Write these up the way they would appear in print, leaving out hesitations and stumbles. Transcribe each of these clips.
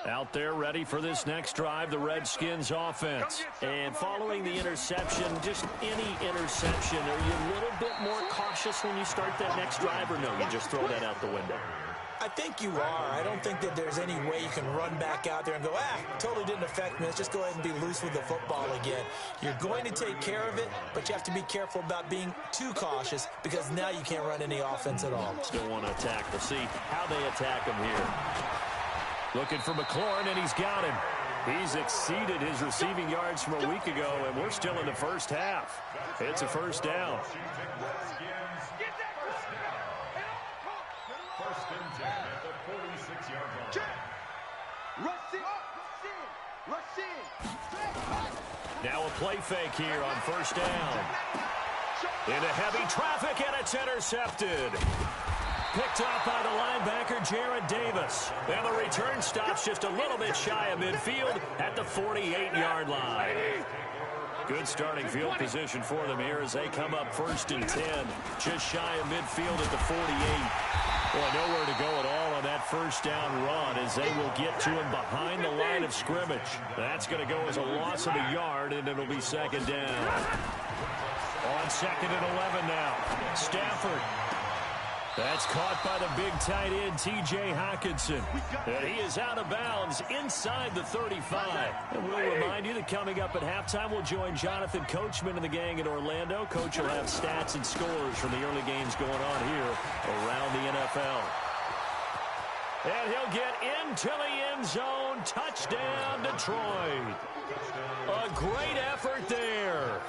Out there ready for this next drive, the Redskins offense. And following the interception, just any interception, are you a little bit more cautious when you start that next drive, or no, you just throw that out the window? I think you are. I don't think that there's any way you can run back out there and go, totally didn't affect me. Let's just go ahead and be loose with the football again. You're going to take care of it, but you have to be careful about being too cautious because now you can't run any offense at all. Still want to attack. We'll see how they attack him here. Looking for McLaurin, and he's got him. He's exceeded his receiving yards from a week ago, and we're still in the first half. It's a first down. Now a play fake here on first down. Into heavy traffic, and it's intercepted. Picked up by the linebacker, Jared Davis. And the return stops just a little bit shy of midfield at the 48-yard line. Good starting field position for them here as they come up first and 10. Just shy of midfield at the 48. Boy, nowhere to go at all on that first down run as they will get to him behind the line of scrimmage. That's going to go as a loss of a yard, and it'll be second down. On second and 11 now. Stafford. That's caught by the big tight end, T.J. Hockenson. And he is out of bounds inside the 35. And we'll remind you that coming up at halftime, we'll join Jonathan Coachman and the gang in Orlando. Coach will have stats and scores from the early games going on here around the NFL. And he'll get into the end zone. Touchdown, Detroit. A great effort there.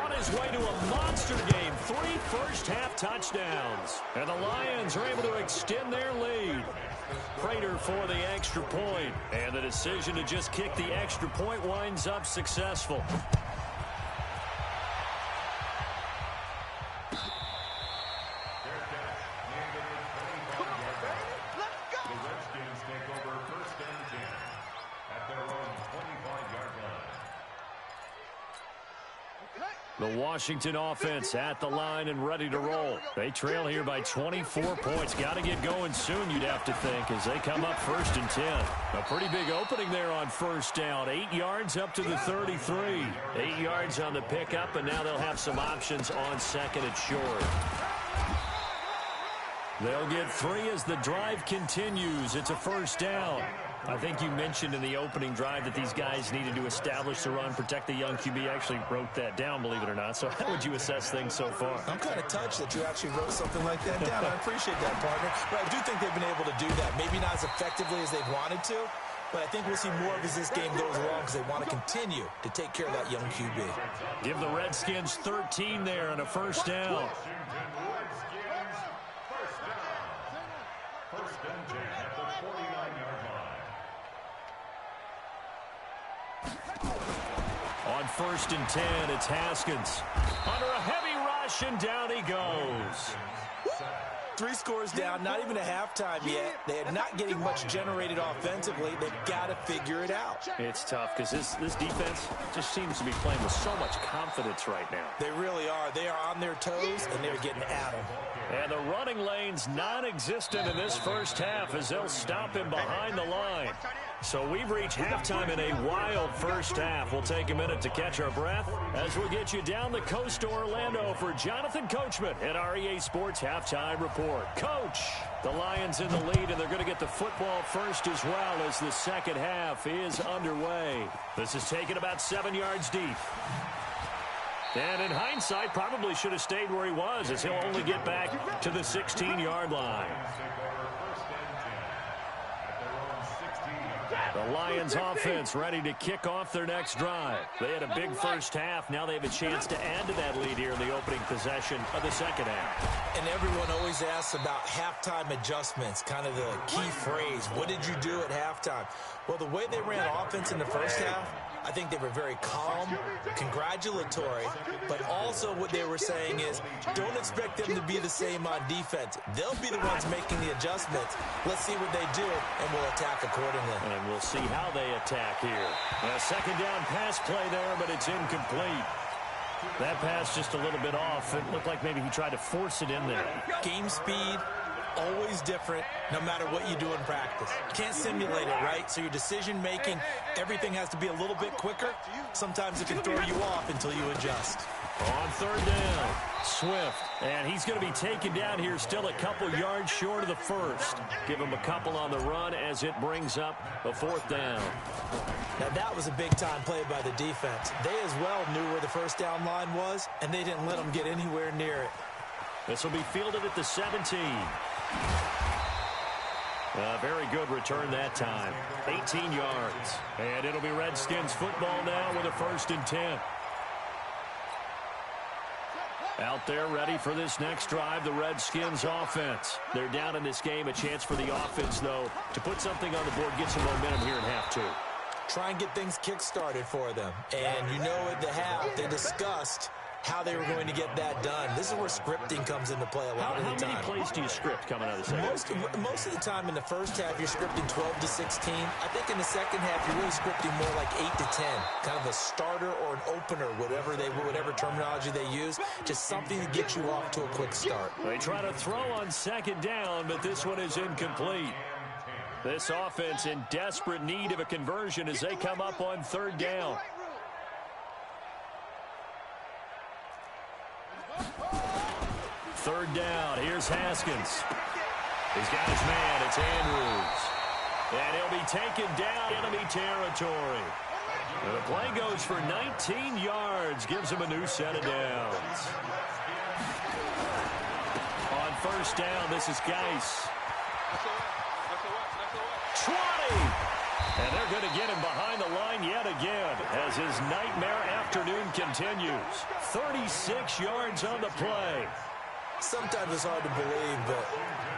On his way to a monster game, 3 first-half touchdowns. And the Lions are able to extend their lead. Prater for the extra point. And the decision to just kick the extra point winds up successful. The Washington offense at the line and ready to roll. They trail here by 24 points. Got to get going soon, you'd have to think, as they come up first and 10. A pretty big opening there on first down. 8 yards up to the 33. 8 yards on the pickup, and now they'll have some options on second and short. They'll get 3 as the drive continues. It's a first down. I think you mentioned in the opening drive that these guys needed to establish the run, protect the young QB. I actually wrote that down, believe it or not. So how would you assess things so far? I'm kind of touched that you actually wrote something like that down. I appreciate that, partner. But I do think they've been able to do that. Maybe not as effectively as they've wanted to, but I think we'll see more of as this game goes along because they want to continue to take care of that young QB. Give the Redskins 13 there on a first down. First and 10 at the 49-yard line. On first and 10, it's Haskins. Under a heavy rush, and down he goes. 3 scores down, not even a halftime yet. They are not getting much generated offensively. They've got to figure it out. It's tough because this defense just seems to be playing with so much confidence right now. They really are. They are on their toes, and they're getting at them. And the running lane's non-existent in this first half as they'll stop him behind the line. So we've reached halftime in a wild first half. We'll take a minute to catch our breath as we'll get you down the coast to Orlando for Jonathan Coachman at our EA Sports Halftime Report. Coach, the Lions in the lead, and they're going to get the football first as well as the second half is underway. This is taken about 7 yards deep. And in hindsight, probably should have stayed where he was as he'll only get back to the 16-yard line. The Lions offense ready to kick off their next drive. They had a big first half. Now they have a chance to add to that lead here in the opening possession of the second half. And everyone always asks about halftime adjustments, kind of the key phrase. What did you do at halftime? Well, the way they ran offense in the first half, I think they were very calm, congratulatory, but also what they were saying is don't expect them to be the same on defense. They'll be the ones making the adjustments. Let's see what they do, and we'll attack accordingly. And we'll see how they attack here. A second down pass play there, but it's incomplete. That pass just a little bit off. It looked like maybe he tried to force it in there. Game speed, always different no matter what you do in practice. You can't simulate it, right? So your decision-making, everything has to be a little bit quicker. Sometimes it can throw you off until you adjust. On third down, Swift. And he's going to be taken down here still a couple yards short of the first. Give him a couple on the run as it brings up a fourth down. Now that was a big-time play by the defense. They as well knew where the first down line was, and they didn't let them get anywhere near it. This will be fielded at the 17. Very good return that time. 18 yards. And it'll be Redskins football now with a 1st and 10. Out there ready for this next drive, the Redskins offense. They're down in this game. A chance for the offense, though, to put something on the board, get some momentum here in half two. Try and get things kick-started for them. And you know at the half, they discussed how they were going to get that done. This is where scripting comes into play a lot of the time. How many plays do you script coming out of the second? Most of the time in the first half, you're scripting 12 to 16. I think in the second half, you're really scripting more like 8 to 10. Kind of a starter or an opener, whatever terminology they use. Just something to get you off to a quick start. They try to throw on second down, but this one is incomplete. This offense in desperate need of a conversion as they come up on third down. Third down. Here's Haskins. He's got his man. It's Andrews. And he'll be taken down enemy territory. And the play goes for 19 yards. Gives him a new set of downs. On first down, this is Geis. 20. And they're going to get him behind the line yet again as his nightmare afternoon continues. 36 yards on the play. Sometimes it's hard to believe, but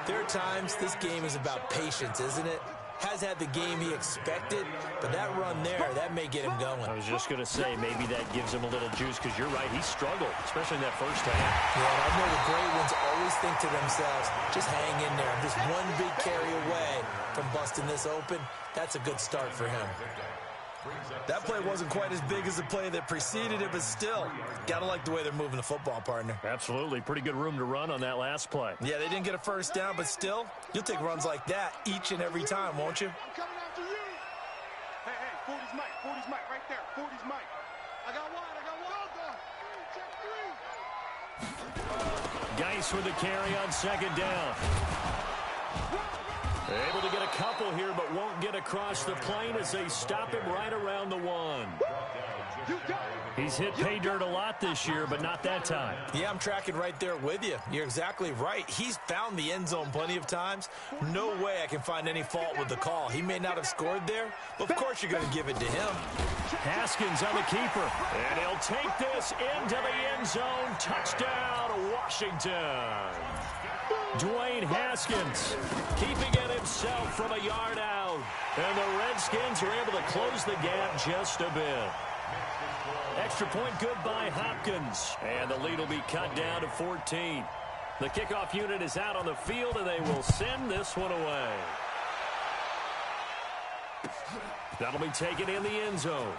there are times this game is about patience, isn't it? Has had the game he expected, but that run there, that may get him going. I was just going to say, maybe that gives him a little juice, because you're right, he struggled, especially in that first half. Yeah, and I know the great ones always think to themselves, just hang in there. I'm just one big carry away from busting this open. That's a good start for him. That play wasn't quite as big as the play that preceded it, but still, got to like the way they're moving the football, partner. Absolutely. Pretty good room to run on that last play. Yeah, they didn't get a first down, but still, you'll take runs like that each and every time, won't you? I'm coming after you. Hey, 40's Mike. 40's Mike right there. 40's Mike. I got one. Geis with the carry on second down. Able to get a couple here, but won't get across the plane as they stop him right around the 1. He's hit pay dirt a lot this year, but not that time. Yeah, I'm tracking right there with you. You're exactly right. He's found the end zone plenty of times. No way I can find any fault with the call. He may not have scored there, but of course you're going to give it to him. Haskins on the keeper. And he'll take this into the end zone. Touchdown, Washington. Dwayne Haskins keeping it himself from a yard out. And the Redskins are able to close the gap just a bit. Extra point good by Hopkins. And the lead will be cut down to 14. The kickoff unit is out on the field, and they will send this one away. That'll be taken in the end zone.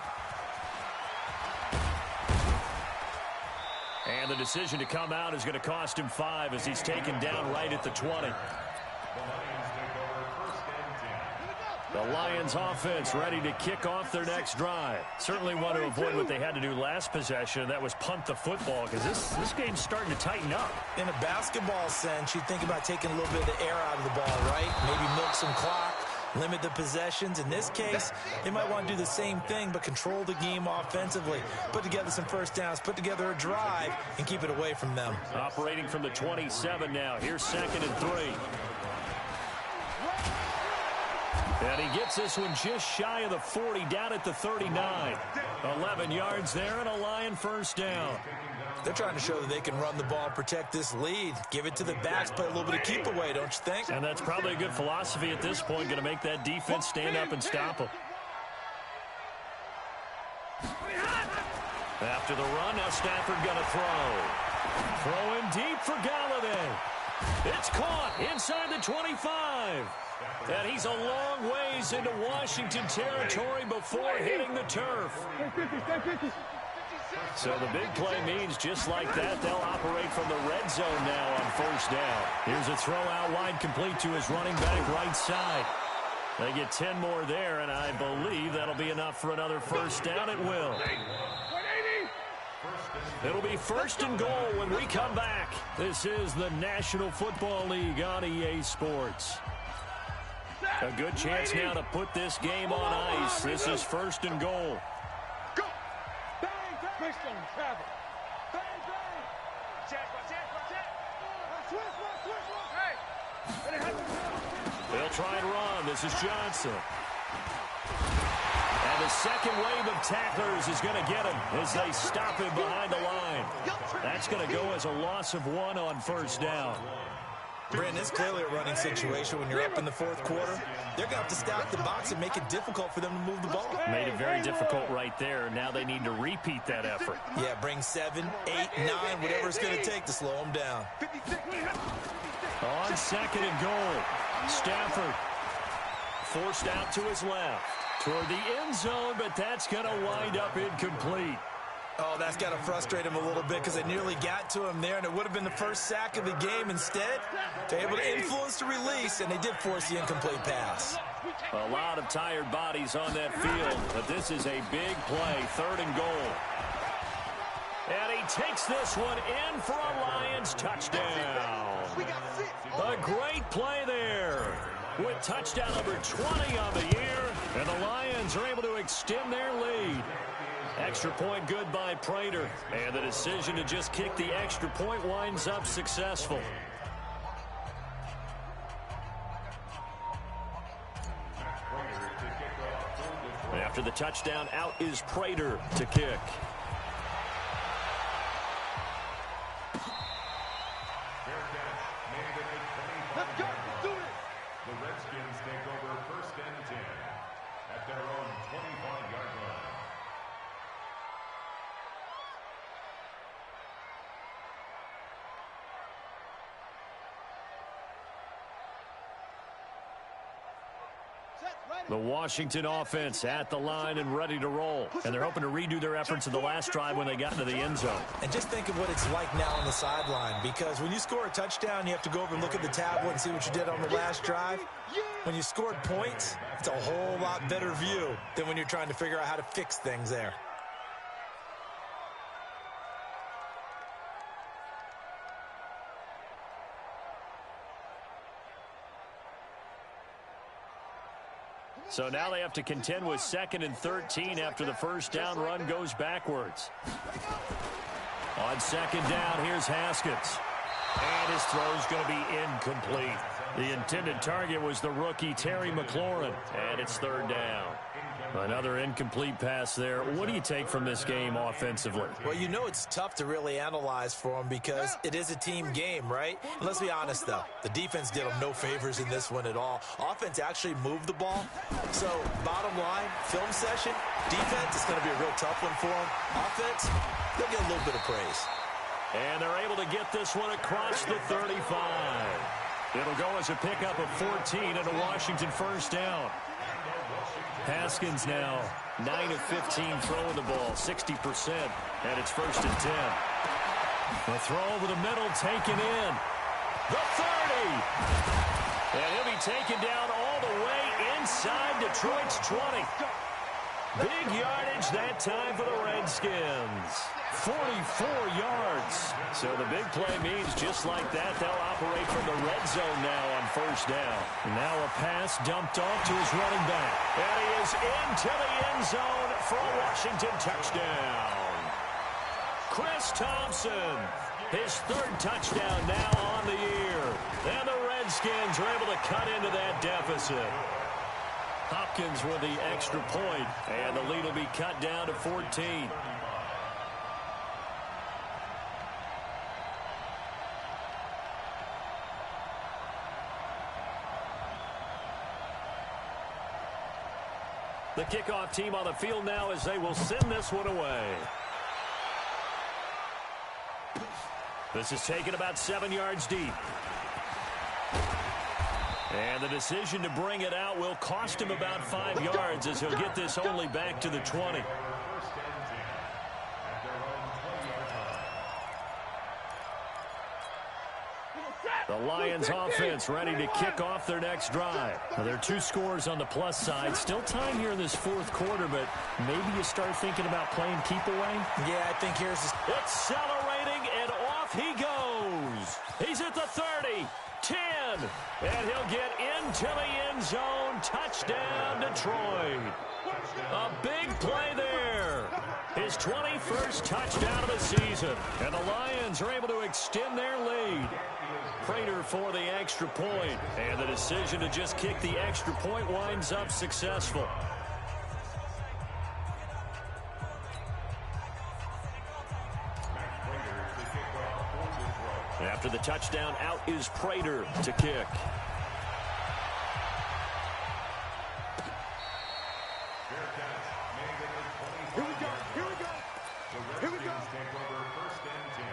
And the decision to come out is going to cost him 5 as he's taken down right at the 20. The Lions offense ready to kick off their next drive. Certainly want to avoid what they had to do last possession. That was punt the football, because this game's starting to tighten up. In a basketball sense, you think about taking a little bit of the air out of the ball, right? Maybe milk some clock, limit the possessions. In this case, they might want to do the same thing, but control the game offensively. Put together some first downs, put together a drive, and keep it away from them. Operating from the 27 now. Here's 2nd and 3. And he gets this one just shy of the 40, down at the 39. 11 yards there and a Lion first down. They're trying to show that they can run the ball, protect this lead. Give it to the backs, play a little bit of keep away, don't you think? And that's probably a good philosophy at this point, going to make that defense stand up and stop them. After the run, now Stafford going to throw. Throwing deep for Galladay. It's caught inside the 25. And he's a long ways into Washington territory before hitting the turf. So the big play means just like that, they'll operate from the red zone now on first down. Here's a throw out wide, complete to his running back right side. They get 10 more there, and I believe that'll be enough for another first down. It will. It'll be first and goal when we come back. This is the National Football League on EA Sports. A good chance now to put this game on ice. This is first and goal. Go! Bang, bang! Twist on travel. Bang, bang! Check, watch it. Switch. Hey! They'll try and run. This is Johnson. And the second wave of tacklers is going to get him as they stop him behind the line. That's going to go as a loss of 1 on first down. Brandon, it's clearly a running situation when you're up in the fourth quarter. They're going to have to stack the box and make it difficult for them to move the ball. Made it very difficult right there. Now they need to repeat that effort. Yeah, bring 7, 8, 9, whatever it's going to take to slow them down. On second and goal, Stafford forced out to his left toward the end zone, but that's going to wind up incomplete. Oh, that's got to frustrate him a little bit because they nearly got to him there, and it would have been the first sack of the game. Instead, they're able to influence the release, and they did force the incomplete pass. A lot of tired bodies on that field, but this is a big play, third and goal. And he takes this one in for a Lions touchdown. A great play there with touchdown number 20 on the year, and the Lions are able to extend their lead. Extra point good by Prater, and the decision to just kick the extra point winds up successful. After the touchdown, out is Prater to kick. Let's go. Let's do it. The Redskins take over first and 10 at their own 25-yard line. The Washington offense at the line and ready to roll. And they're hoping to redo their efforts in the last drive when they got into the end zone. And just think of what it's like now on the sideline, because when you score a touchdown, you have to go over and look at the tablet and see what you did on the last drive. When you scored points, it's a whole lot better view than when you're trying to figure out how to fix things there. So now they have to contend with second and 13 after the first down run goes backwards. On second down, here's Haskins. And his throw's going to be incomplete. The intended target was the rookie Terry McLaurin, and it's third down. Another incomplete pass there. What do you take from this game offensively? Well, you know it's tough to really analyze for them because it is a team game, right? And let's be honest, though. The defense did them no favors in this one at all. Offense actually moved the ball. So, bottom line, film session, defense is going to be a real tough one for them. Offense, they'll get a little bit of praise. And they're able to get this one across the 35. It'll go as a pickup of 14 and a Washington first down. Haskins now 9 of 15 throwing the ball, 60%, and it's first and 10. The throw over the middle taken in. The 30. And he'll be taken down all the way inside Detroit's 20. Big yardage that time for the Redskins. 44 yards. So the big play means just like that, they'll operate from the red zone now on first down. Now a pass dumped off to his running back. And he is into the end zone for a Washington touchdown. Chris Thompson, his third touchdown now on the year. And the Redskins are able to cut into that deficit. Hopkins with the extra point, and the lead will be cut down to 14. The kickoff team on the field now as they will send this one away. This is taken about 7 yards deep. And the decision to bring it out will cost him about 5 yards as he'll get this only back to the 20. The Lions offense ready to kick off their next drive. Now, there are 2 scores on the plus side. Still time here in this 4th quarter, but maybe you start thinking about playing keep away. Yeah, I think here's the... Accelerating, and off he goes. He's at the 30, 10, and he'll get into the end zone. Touchdown, Detroit. A big play there. His 21st touchdown of the season. And the Lions are able to extend their lead. Prater for the extra point. And the decision to just kick the extra point winds up successful. After the touchdown, out is Prater to kick. Here we go. Here we go. Here we go. Take over 1st and 10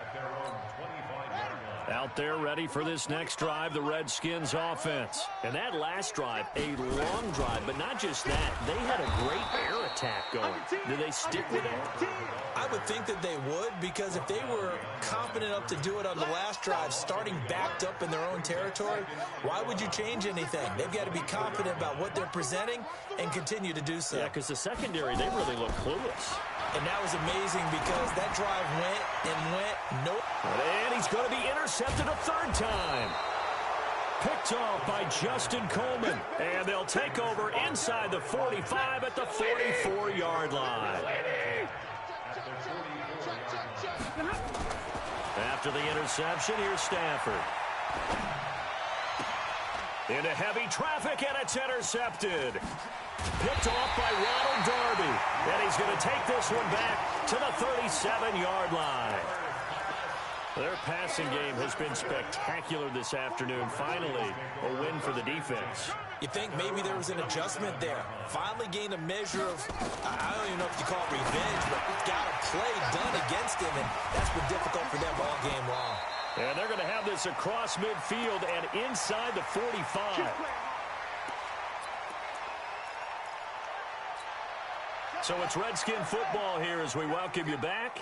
at their own 25-yard line. Out there ready for this next drive, the Redskins offense. And that last drive, a long drive, but not just that. They had a great air attack going. Do they stick with it? I would think that they would, because if they were confident enough to do it on the last drive, starting backed up in their own territory, why would you change anything? They've got to be confident about what they're presenting and continue to do so. Yeah, because the secondary, they really look clueless. And that was amazing because that drive went and went. Nope. And he's going to be intercepted a 3rd time. Picked off by Justin Coleman. And they'll take over inside the 45 at the 44-yard line. After the interception, here's Stafford. Into heavy traffic, and it's intercepted. Picked off by Ronald Darby. And he's going to take this one back to the 37-yard line. Their passing game has been spectacular this afternoon. Finally, a win for the defense. You think maybe there was an adjustment there. Finally gained a measure of, I don't even know if you call it revenge, but got a play done against him, and that's been difficult for them all game long. And they're going to have this across midfield and inside the 45. So it's Redskin football here as we welcome you back.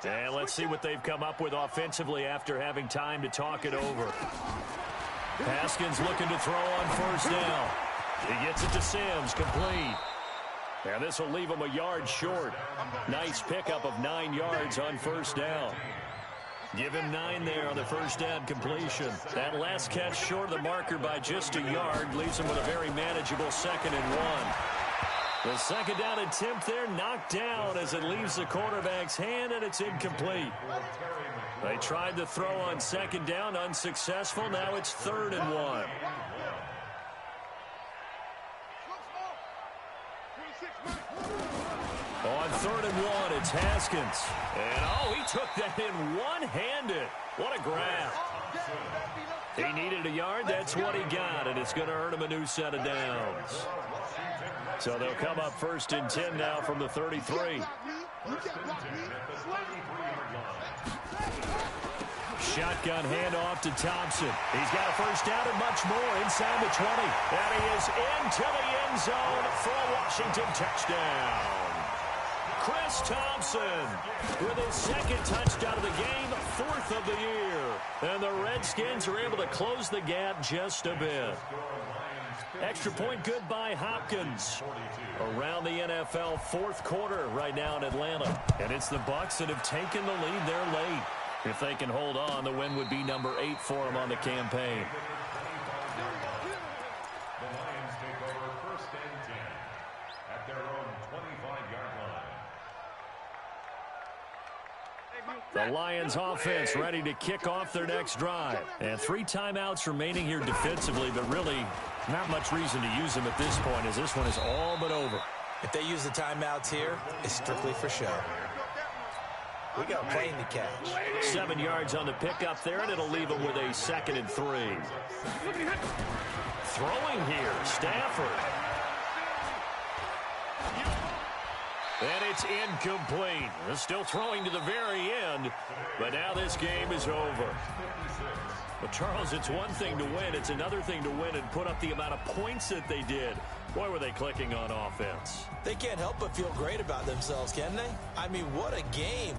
And let's see what they've come up with offensively after having time to talk it over. Haskins looking to throw on 1st down. He gets it to Sims, complete. And this will leave him a yard short. Nice pickup of 9 yards on 1st down. Give him 9 there on the 1st down completion. That last catch short of the marker by just a yard leaves him with a very manageable 2nd and 1. The 2nd down attempt there knocked down as it leaves the quarterback's hand, and it's incomplete. They tried to throw on 2nd down, unsuccessful. Now it's 3rd and 1. On 3rd and 1, it's Haskins. And, he took that in one-handed. What a grab. He needed a yard. That's what he got, and it's going to earn him a new set of downs. So they'll come up 1st and 10 now from the 33. Shotgun handoff to Thompson. He's got a 1st down and much more inside the 20. And he is into the end zone for a Washington touchdown. Chris Thompson with his 2nd touchdown of the game, 4th of the year. And the Redskins are able to close the gap just a bit. Extra point good by Hopkins. Around the NFL 4th quarter right now in Atlanta. And it's the Bucs that have taken the lead there late. If they can hold on, the win would be number 8 for them on the campaign. The Lions take over 1st and 10 at their own 25-yard line. The Lions offense ready to kick off their next drive. And 3 timeouts remaining here defensively, but really not much reason to use them at this point as this one is all but over. If they use the timeouts here, it's strictly for show. We got a plane to catch. 7 yards on the pickup there, and it'll leave them with a 2nd and 3. Throwing here, Stafford. And it's incomplete. They're still throwing to the very end, but now this game is over. But, Charles, it's one thing to win. It's another thing to win and put up the amount of points that they did. Boy, were they clicking on offense. They can't help but feel great about themselves, can they? I mean, what a game.